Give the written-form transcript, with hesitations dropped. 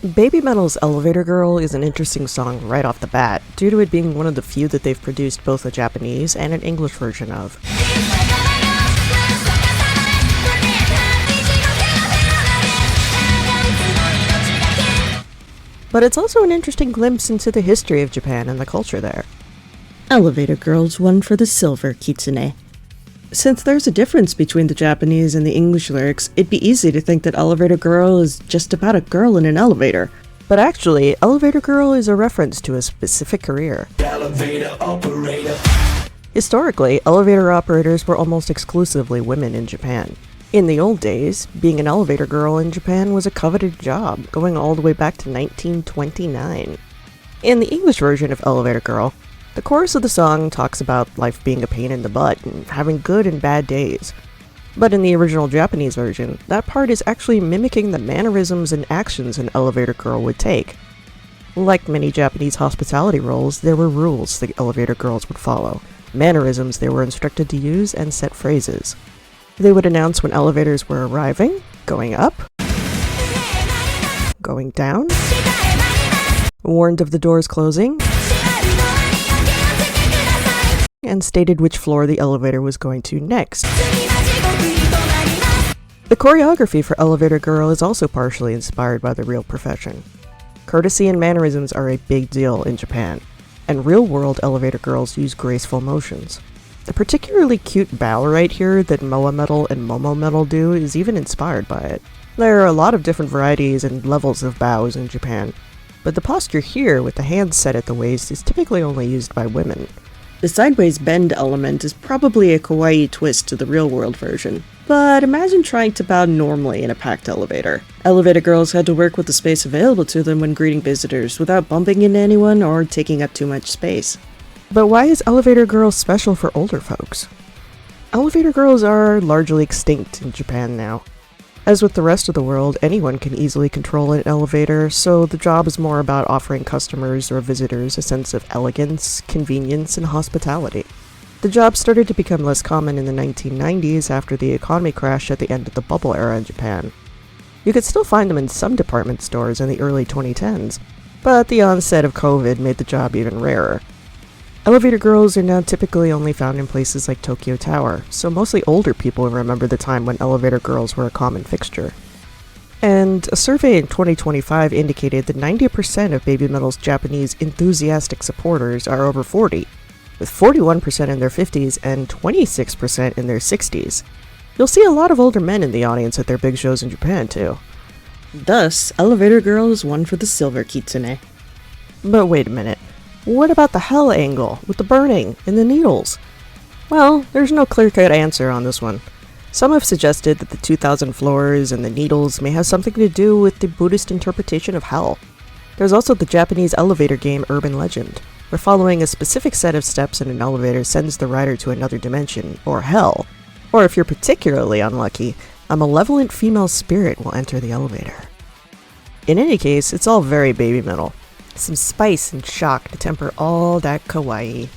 BABYMETAL's Elevator Girl is an interesting song right off the bat, due to it being one of the few that they've produced both a Japanese and an English version of. But it's also an interesting glimpse into the history of Japan and the culture there. Elevator Girl's one for the silver kitsune. Since there's a difference between the Japanese and the English lyrics, it'd be easy to think that Elevator Girl is just about a girl in an elevator. But actually, Elevator Girl is a reference to a specific career. Elevator operator. Historically, elevator operators were almost exclusively women in Japan. In the old days, being an elevator girl in Japan was a coveted job, going all the way back to 1929. In the English version of Elevator Girl, the chorus of the song talks about life being a pain in the butt and having good and bad days. But in the original Japanese version, that part is actually mimicking the mannerisms and actions an elevator girl would take. Like many Japanese hospitality roles, there were rules the elevator girls would follow, mannerisms they were instructed to use, and set phrases. They would announce when elevators were arriving, going up, going down, warned of the doors closing, and stated which floor the elevator was going to next. The choreography for Elevator Girl is also partially inspired by the real profession. Courtesy and mannerisms are a big deal in Japan, and real-world elevator girls use graceful motions. The particularly cute bow right here that Moa Metal and Momo Metal do is even inspired by it. There are a lot of different varieties and levels of bows in Japan, but the posture here with the hands set at the waist is typically only used by women. The sideways bend element is probably a kawaii twist to the real-world version. But imagine trying to bow normally in a packed elevator. Elevator girls had to work with the space available to them when greeting visitors without bumping into anyone or taking up too much space. But why is Elevator Girl special for older folks? Elevator girls are largely extinct in Japan now. As with the rest of the world, anyone can easily control an elevator, so the job is more about offering customers or visitors a sense of elegance, convenience, and hospitality. The job started to become less common in the 1990s after the economy crashed at the end of the bubble era in Japan. You could still find them in some department stores in the early 2010s, but the onset of COVID made the job even rarer. Elevator girls are now typically only found in places like Tokyo Tower, so mostly older people remember the time when elevator girls were a common fixture. And a survey in 2025 indicated that 90% of BABYMETAL's Japanese enthusiastic supporters are over 40, with 41% in their 50s and 26% in their 60s. You'll see a lot of older men in the audience at their big shows in Japan, too. Thus, Elevator Girl is one for the silver kitsune. But wait a minute. What about the hell angle, with the burning and the needles? Well, there's no clear-cut answer on this one. Some have suggested that the 2,000 floors and the needles may have something to do with the Buddhist interpretation of hell. There's also the Japanese elevator game Urban Legend, where following a specific set of steps in an elevator sends the rider to another dimension, or hell. Or if you're particularly unlucky, a malevolent female spirit will enter the elevator. In any case, it's all very BABYMETAL. Some spice and shock to temper all that kawaii.